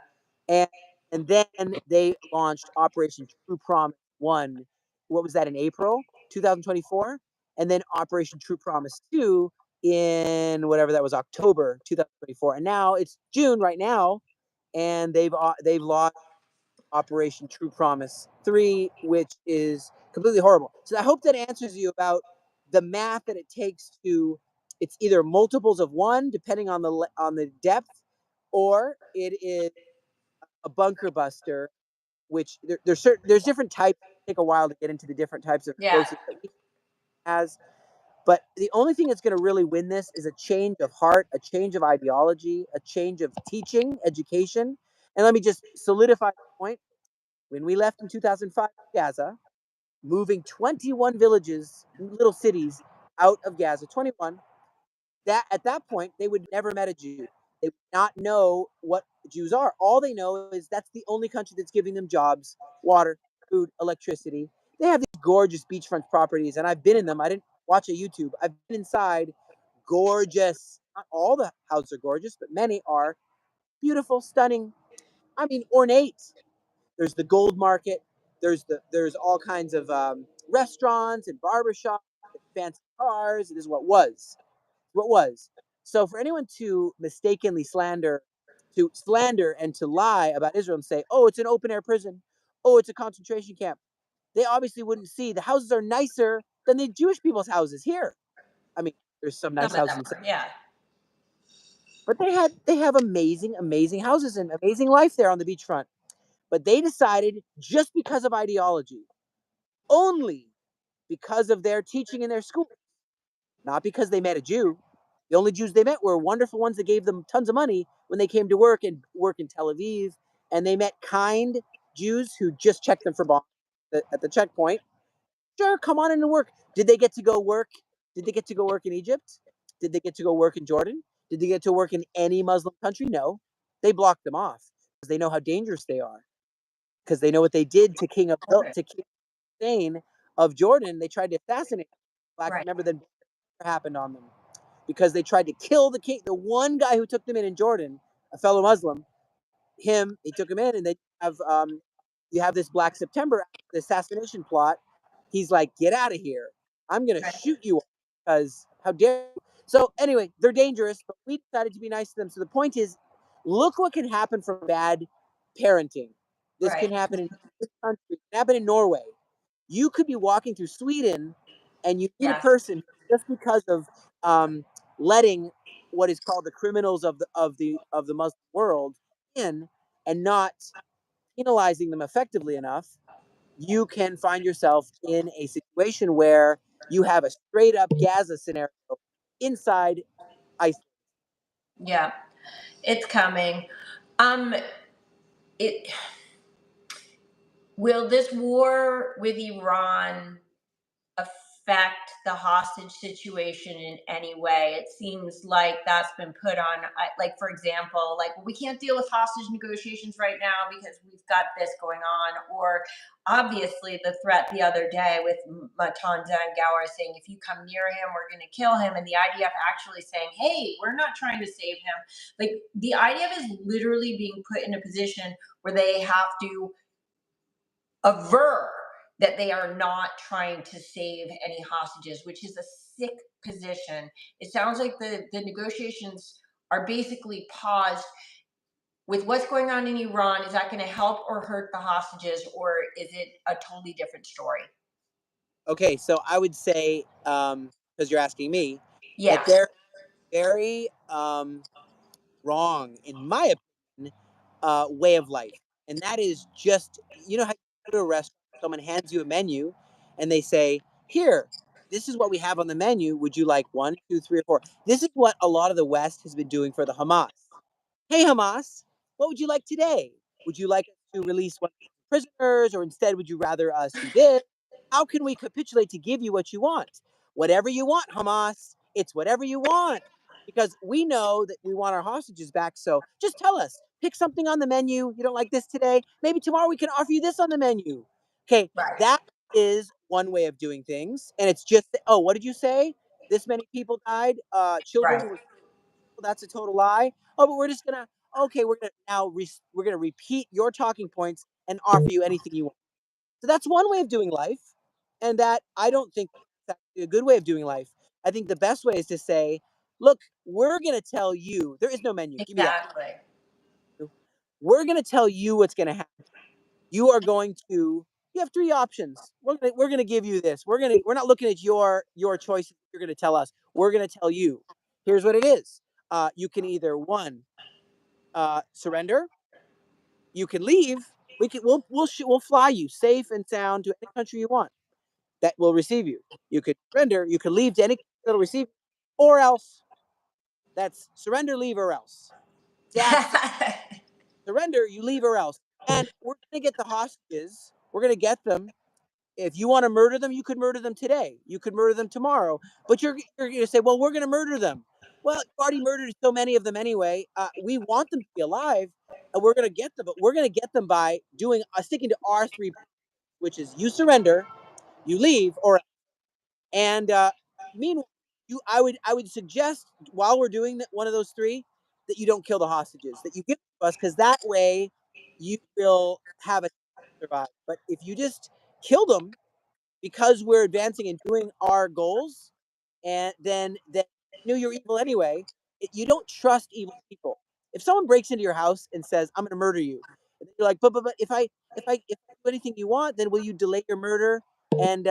And, and then they launched Operation True Promise 1. What was that, in April 2024? And then Operation True Promise 2 in whatever that was, October 2024. And now it's June right now. And they've launched Operation True Promise 3, which is completely horrible. So I hope that answers you about the math that it takes to. It's either multiples of one, depending on the depth, or it is a bunker buster, which there's different types. It'll take a while to get into the different types of Yeah. explosives that we has. But the only thing that's going to really win this is a change of heart, a change of ideology, a change of teaching, education. And let me just solidify the point. When we left in 2005 Gaza, moving 21 villages, little cities out of Gaza, 21, that at that point they would never met a Jew. They would not know what Jews are. All they know is that's the only country that's giving them jobs, water, food, electricity. They have these gorgeous beachfront properties, and I've been in them. I didn't watch a YouTube. I've been inside. Gorgeous. Not all the houses are gorgeous, but many are beautiful, stunning. I mean, ornate. There's the gold market. There's all kinds of restaurants and barbershops and fancy cars. It is what was. What was. So for anyone to mistakenly slander and to lie about Israel and say, oh, it's an open air prison. Oh, it's a concentration camp. They obviously wouldn't see the houses are nicer than the Jewish people's houses here. I mean, there's some nice Some of houses them in, are, yeah. but they have amazing houses and amazing life there on the beachfront. But they decided just because of ideology, only because of their teaching in their school, not because they met a Jew. The only Jews they met were wonderful ones that gave them tons of money when they came to work in Tel Aviv, and they met kind Jews who just checked them for bombs at the checkpoint. Sure, come on in and work. Did they get to go work? Did they get to go work in Egypt? Did they get to go work in Jordan? Did they get to work in any Muslim country? No. They blocked them off because they know how dangerous they are. Because they know what they did to King Hussein of Jordan. They tried to assassinate him. Black, Right, remember that happened on them because they tried to kill the king, the one guy who took them in Jordan, a fellow Muslim. He took him in, and they have you have this Black September, the assassination plot. He's like, get out of here. I'm gonna right, shoot you because how dare you. So anyway, they're dangerous, but we decided to be nice to them. So the point is, look what can happen from bad parenting. This right. can happen in this country. It can happen in Norway. You could be walking through Sweden, and you meet a Yes, person just because of letting what is called the criminals of the Muslim world in, and not penalizing them effectively enough. You can find yourself in a situation where you have a straight up Gaza scenario inside ISIS. yeah. It's coming. Um, it will this war with Iran affect the hostage situation in any way? It seems like that's been put on, like, for example, like, well, we can't deal with hostage negotiations right now because we've got this going on. Or obviously the threat the other day with Matanza and Gower saying, if you come near him, we're going to kill him. And the IDF actually saying, hey, we're not trying to save him. Like, the IDF is literally being put in a position where they have to aver that they are not trying to save any hostages, which is a sick position. It sounds like the negotiations are basically paused. With what's going on in Iran, is that going to help or hurt the hostages, or is it a totally different story? Okay, so I would say, because you're asking me, that Yeah, they're very wrong, in my opinion, way of life. And that is just, you know, how you go to a restaurant, someone hands you a menu, and they say, here, this is what we have on the menu. Would you like one, two, three, or four? This is what a lot of the West has been doing for the Hamas. Hey, Hamas, what would you like today? Would you like us to release one of the prisoners, or instead would you rather us do this? How can we capitulate to give you what you want? Whatever you want, Hamas. It's whatever you want. Because we know that we want our hostages back. So just tell us, pick something on the menu. You don't like this today? Maybe tomorrow we can offer you this on the menu. Okay, right, that is one way of doing things. And it's just, oh, what did you say? This many people died. right. Children were, that's a total lie. Oh, but we're just gonna, okay, we're gonna now we're gonna repeat your talking points and offer you anything you want. So that's one way of doing life, and that I don't think that's actually a good way of doing life. I think the best way is to say, look, we're gonna tell you there is no menu. Give me that. Exactly. We're gonna tell you what's gonna happen. You are going to. You have three options. We're gonna give you this. We're not looking at your choices. You're gonna tell us. We're gonna tell you. Here's what it is. You can either one surrender. You can leave. We'll fly you safe and sound to any country you want that will receive you. You could surrender. You could leave to any country that'll receive you, or else. That's surrender, leave, or else. That's surrender. You leave, or else. And we're gonna get the hostages. We're gonna get them. If you want to murder them, you could murder them today. You could murder them tomorrow. But you're going to say, well, we're going to murder them. Well, you already murdered so many of them anyway. We want them to be alive, and we're going to get them. But we're going to get them by doing sticking to our three, which is you surrender, You leave, or and meanwhile, I would suggest while we're doing one of those three that you don't kill the hostages, that you give to us, because that way you will have a chance to survive. But if you just kill them because we're advancing and doing our goals, and then you know you're evil anyway. You don't trust evil people. If someone breaks into your house and says, "I'm going to murder you," and then you're like, "But if I do anything you want, then will you delay your murder and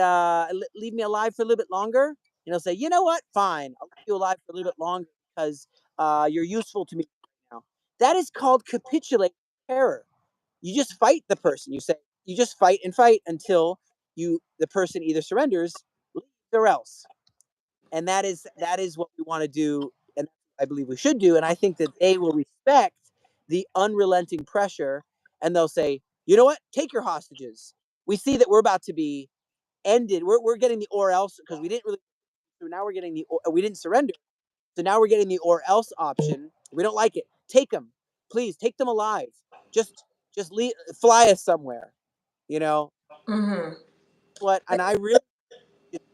leave me alive for a little bit longer?" And he'll say, "You know what? Fine, I'll leave you alive for a little bit longer because you're useful to me right now." That is called capitulating terror. You just fight the person. You just fight and fight until the person either surrenders, leaves, or else. And that is what we want to do, and I believe we should do. And I think that they will respect the unrelenting pressure, and they'll say, "You know what? Take your hostages. We see that we're about to be ended. We're getting the or else, because we didn't really. So now we're getting we didn't surrender. So now we're getting the or else option. We don't like it. Take them, please. Take them alive. Just fly us somewhere. You know Mm-hmm. what? And I really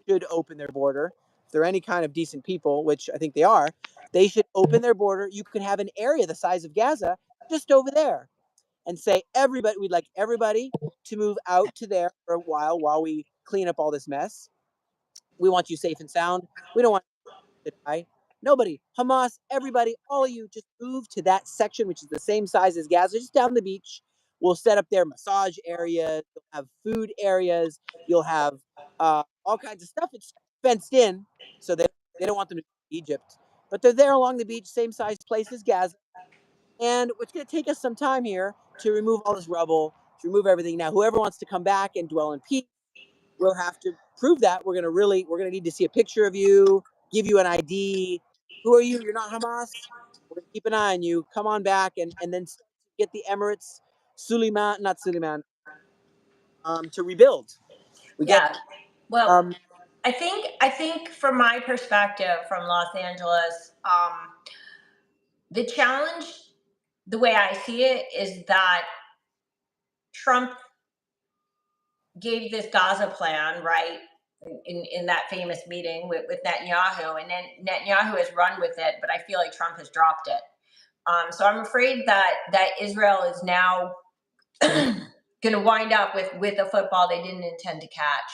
should open their border. If they're any kind of decent people, which I think they are, they should open their border. You could have an area the size of Gaza just over there, and say, we'd like everybody to move out to there for a while we clean up all this mess. We want you safe and sound. We don't want you to die. Nobody, Hamas, everybody, all of you, just move to that section, which is the same size as Gaza, just down the beach. We'll set up their massage areas. You'll have food areas. You'll have all kinds of stuff. It's fenced in, so they don't want them to go to Egypt. But they're there along the beach, same size place as Gaza. And it's going to take us some time here to remove all this rubble, to remove everything. Now, whoever wants to come back and dwell in peace, we'll have to prove that. We're gonna need to see a picture of you, give you an ID. Who are you? You're not Hamas. We're gonna keep an eye on you. Come on back, and then get the Emirates, not Suleiman, to rebuild. We get Yeah. Well, um, I think from my perspective from Los Angeles, the challenge, the way I see it, is that Trump gave this Gaza plan, right? In that famous meeting with Netanyahu, and then Netanyahu has run with it, but I feel like Trump has dropped it. So I'm afraid that Israel is now going to wind up with a football they didn't intend to catch.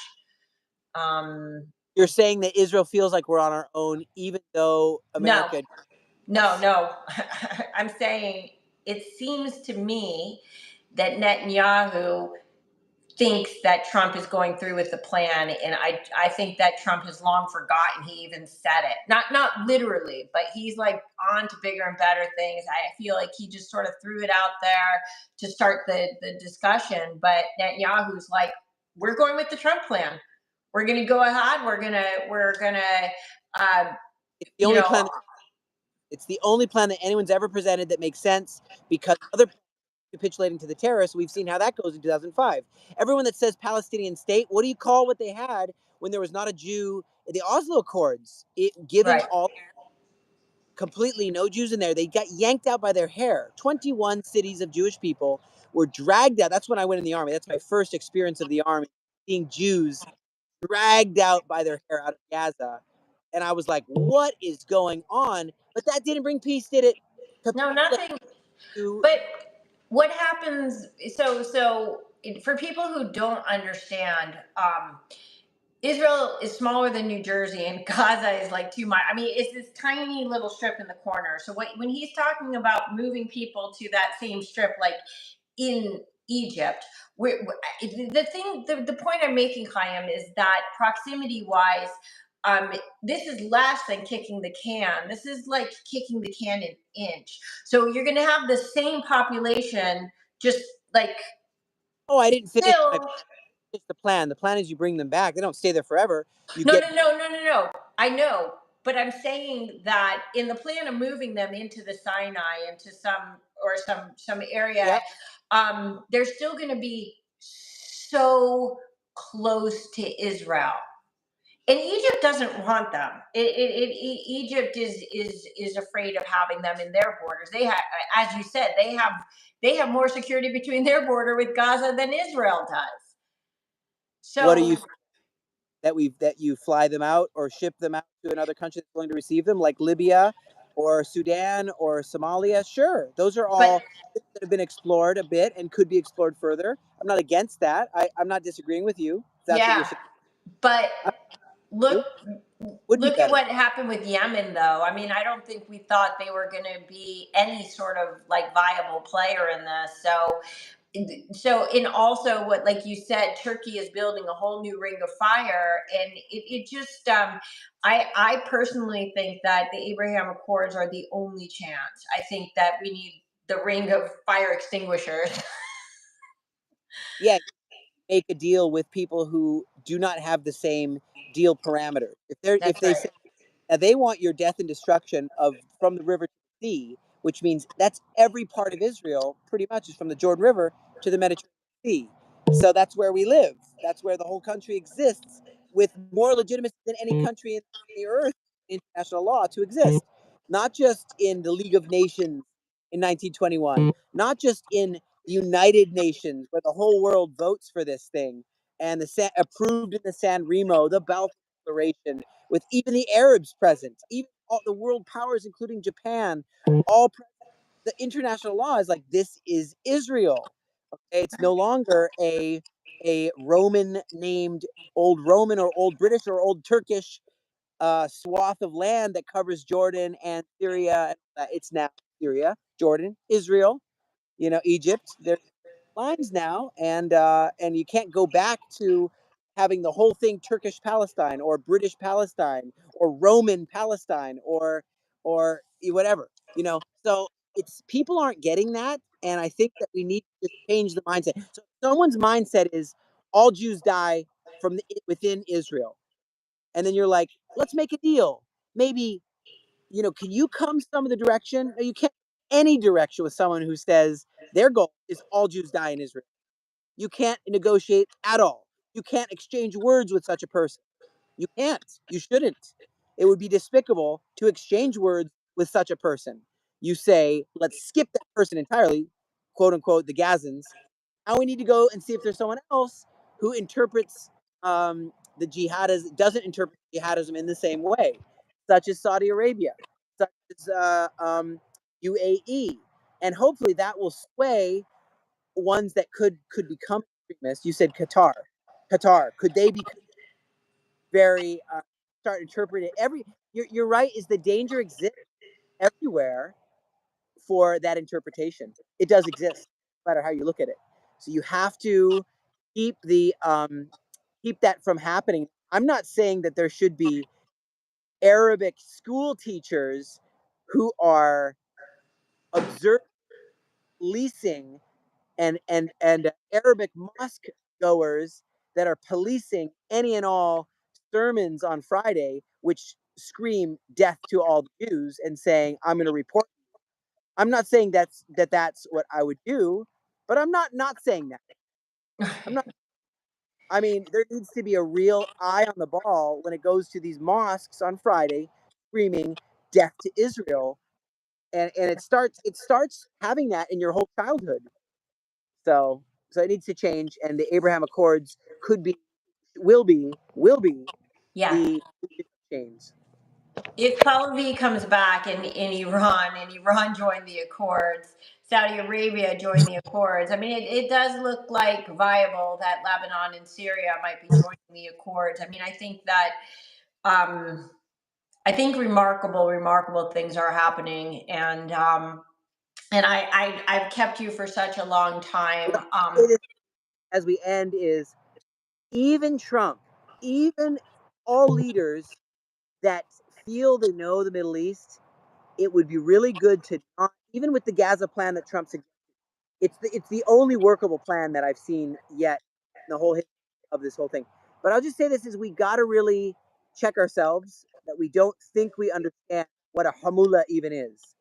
you're saying that Israel feels like we're on our own, even though No, America. no. I'm saying it seems to me that Netanyahu thinks that Trump is going through with the plan, and I think that Trump has long forgotten he even said it. Not literally, but he's like on to bigger and better things. I feel like he just sort of threw it out there to start the discussion. But Netanyahu's like, we're going with the Trump plan. We're going to go ahead. We're gonna It's the you only know plan. It's the only plan that anyone's ever presented that makes sense, because other capitulating to the terrorists. We've seen how that goes in 2005. Everyone that says Palestinian state, what do you call what they had when there was not a Jew? The Oslo Accords, giving right. all completely no Jews in there. They got yanked out by their hair. 21 cities of Jewish people were dragged out. That's when I went in the army. That's my first experience of the army, seeing Jews dragged out by their hair out of Gaza. And I was like, what is going on? But that didn't bring peace, did it? No, Capitulate nothing. to But what happens? So for people who don't understand, Israel is smaller than New Jersey, and Gaza is like 2 miles. I mean, it's this tiny little strip in the corner. So when he's talking about moving people to that same strip, like in Egypt, the point I'm making, Chaim, is that proximity wise, this is less than kicking the can. This is like kicking the can an inch. So you're going to have the same population, just like oh, I didn't finish my still. finish the plan. The plan is you bring them back. They don't stay there forever. You No, get no, no, no, no, no. I know, but I'm saying that in the plan of moving them into the Sinai, into some area, yep. they're still going to be so close to Israel. And Egypt doesn't want them. Egypt is afraid of having them in their borders. They have, as you said, they have more security between their border with Gaza than Israel does. What are So you? that you fly them out or ship them out to another country that's willing to receive them, like Libya or Sudan or Somalia. Sure, those are But all things that have been explored a bit and could be explored further. I'm not against that. I'm not disagreeing with you. If that's what you're yeah, saying. but look It would be look at better. what happened with Yemen, though. I mean, I don't think we thought they were going to be any sort of like viable player in this. And also what, like you said, Turkey is building a whole new ring of fire, and it just I personally think that the Abraham Accords are the only chance. I think that we need the ring of fire extinguishers. Yeah, make a deal with people who do not have the same deal parameters. If That's they right. say, now they want your death and destruction of from the river to the sea, which means that's every part of Israel, pretty much, is from the Jordan River to the Mediterranean Sea. So that's where we live. That's where the whole country exists, with more legitimacy than any country in the earth, in international law, to exist. Not just in the League of Nations in 1921, not just in the United Nations, where the whole world votes for this thing, and approved in the San Remo, the Balfour Declaration, with even the Arabs present, even all the world powers, including Japan, all present. The international law is like, this is Israel. Okay, it's no longer a Roman named old Roman or old British or old Turkish swath of land that covers Jordan and Syria. It's now Syria, Jordan, Israel, Egypt. There's lines now, and you can't go back to having the whole thing Turkish Palestine or British Palestine or Roman Palestine or whatever. So it's people aren't getting that, and I think that we need to change the mindset. So someone's mindset is all Jews die from within Israel, and then you're like, let's make a deal. Maybe can you come some of the direction? No, you can't any direction with someone who says their goal is all Jews die in Israel. You can't negotiate at all. You can't exchange words with such a person. You can't. You shouldn't. It would be despicable to exchange words with such a person. You say, let's skip that person entirely, quote unquote, the Gazans. Now we need to go and see if there's someone else who interprets the jihadism, doesn't interpret jihadism in the same way, such as Saudi Arabia, such as UAE. And hopefully that will sway ones that could become extremists. You said Qatar. Could they be very start interpreting every? You're right. Is the danger exists everywhere for that interpretation? It does exist, no matter how you look at it. So you have to keep keep that from happening. I'm not saying that there should be Arabic school teachers who are observing leasing and Arabic mosque goers that are policing any and all sermons on Friday, which scream death to all the Jews, and saying, "I'm going to report." I'm not saying that's what I would do, but I'm not saying that. I'm not. I mean, there needs to be a real eye on the ball when it goes to these mosques on Friday, screaming death to Israel, and it starts having that in your whole childhood. So it needs to change, and the Abraham Accords could be, will be Yeah. the change. If Pahlavi comes back in Iran and Iran joined the Accords, Saudi Arabia joined the Accords, I mean, it does look like viable that Lebanon and Syria might be joining the Accords. I mean, I think that, I think remarkable things are happening. And I've kept you for such a long time. What I'll say this as we end is, even Trump, even all leaders that feel they know the Middle East, it would be really good to not, even with the Gaza plan that Trump suggested. It's the only workable plan that I've seen yet in the whole history of this whole thing. But I'll just say this: is we got to really check ourselves that we don't think we understand what a hamula even is,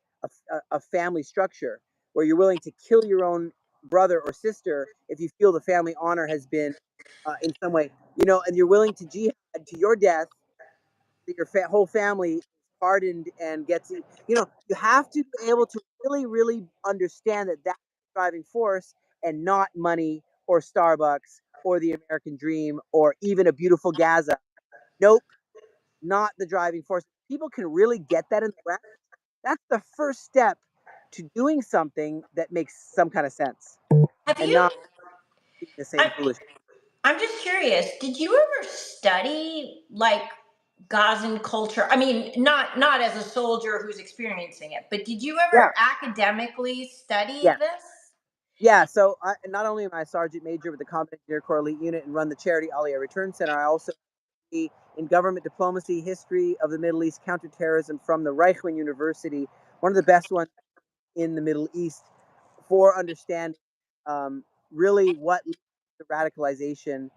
a family structure where you're willing to kill your own brother or sister if you feel the family honor has been in some way, and you're willing to jihad to your death, that your whole family is pardoned and gets it. You have to be able to really understand that that's the driving force, and not money or Starbucks or the American dream or even a beautiful Gaza. Nope, not the driving force. People can really get that in the grasp. That's the first step to doing something that makes some kind of sense, Have and you? not being the same I, foolish. I'm just curious. Did you ever study like Gazan culture? I mean, not as a soldier who's experiencing it, but did you Yeah, ever academically study yeah, this? yeah. So not only am I a sergeant major with the Combat Engineer Corps Elite Unit and run the charity Aliyah Return Center, I also in government diplomacy, history of the Middle East, counterterrorism from the Reichman University, one of the best ones in the Middle East for understanding really what leads to radicalization,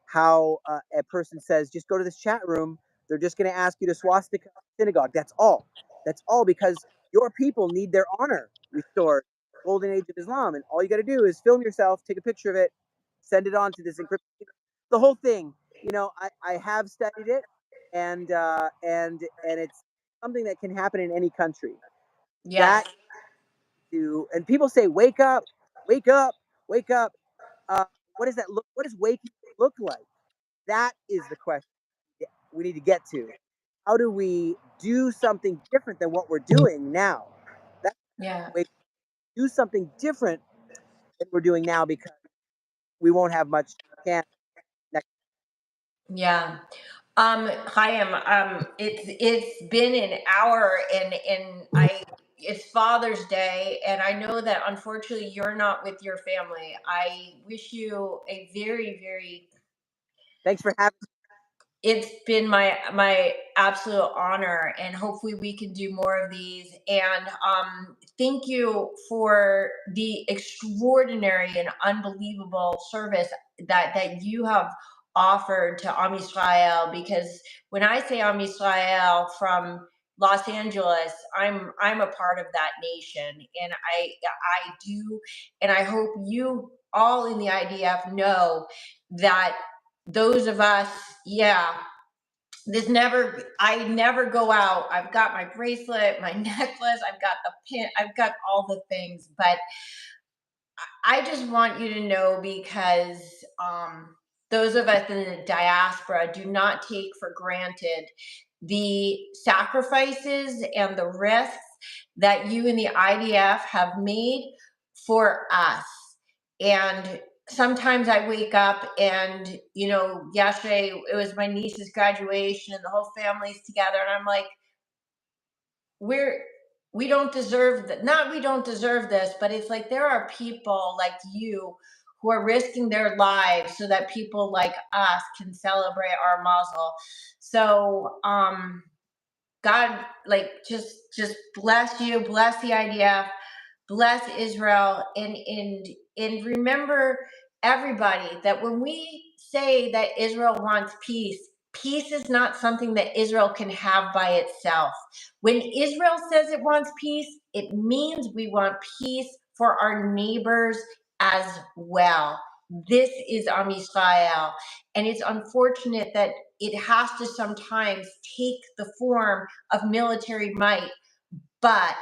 how a person says, just go to this chat room, they're just going to ask you to swastika synagogue. That's all. That's all because your people need their honor restored. Golden Age of Islam. And all you got to do is film yourself, take a picture of it, send it on to this encrypted. The whole thing, I have studied it, and it's something that can happen in any country. Yes. That and people say, wake up, wake up, wake up. Uh, what does that look? What does waking look like? That is the question we need to get to. How do we do something different than what we're doing now? That's Yeah. we do something different than we're doing now because we won't have much chance next. Yeah. Chaim, it's been an hour, and it's Father's Day, and I know that unfortunately you're not with your family. I wish you a very, very. Thanks for having. It's been my absolute honor, and hopefully we can do more of these. And thank you for the extraordinary and unbelievable service that you have offered to Am Yisrael. Because when I say Am Yisrael from Los Angeles, I'm a part of that nation, and I do, and I hope you all in the IDF know that those of us, yeah, I never go out. I've got my bracelet, my necklace, I've got the pin, I've got all the things, but I just want you to know, because those of us in the diaspora do not take for granted the sacrifices and the risks that you and the IDF have made for us. And sometimes I wake up and, yesterday it was my niece's graduation and the whole family's together. And I'm like, we're we don't deserve that. Not we don't deserve this, but it's like there are people like you who are risking their lives so that people like us can celebrate our mazel. So God, like, just bless you, bless the IDF, bless Israel, and remember, everybody, that when we say that Israel wants peace, peace is not something that Israel can have by itself. When Israel says it wants peace, it means we want peace for our neighbors as well. This is Am Yisrael, and it's unfortunate that it has to sometimes take the form of military might, but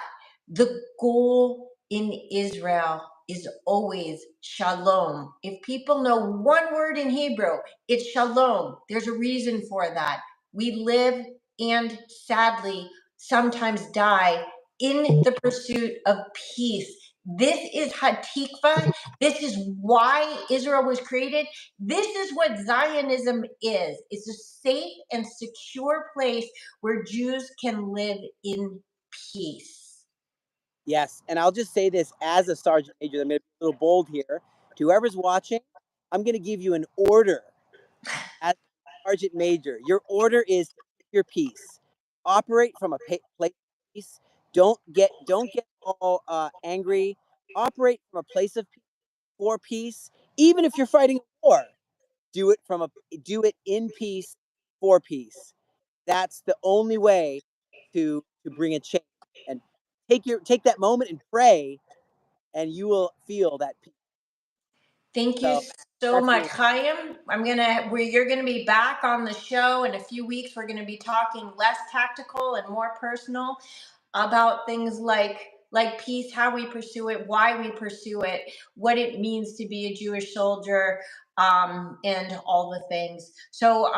the goal in Israel is always shalom. If people know one word in Hebrew, it's shalom. There's a reason for that. We live and sadly sometimes die in the pursuit of peace. This is Hatikva. This is why Israel was created. This is what Zionism is. It's a safe and secure place where Jews can live in peace. Yes, and I'll just say this as a sergeant major. I'm going to be a little bold here. To whoever's watching, I'm going to give you an order. As sergeant major, your order is to keep your peace. Operate from a place of peace. Don't get all angry. Operate from a place of peace, for peace. Even if you're fighting a war, do it in peace, for peace. That's the only way to bring a change. And take that moment and pray, and you will feel that peace. Thank you So so that's much, the Chaim. You're gonna be back on the show in a few weeks. We're gonna be talking less tactical and more personal about things like peace, how we pursue it, why we pursue it, what it means to be a Jewish soldier. and all the things. So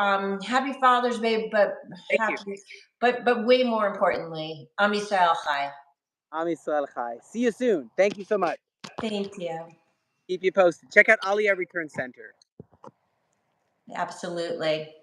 happy Father's Day, but Thank you. happy, but way more importantly, Am Yisrael Chai. Am Yisrael Chai. See you soon. Thank you so much. Thank you. Keep you posted. Check out Aliyah Return Center. Absolutely.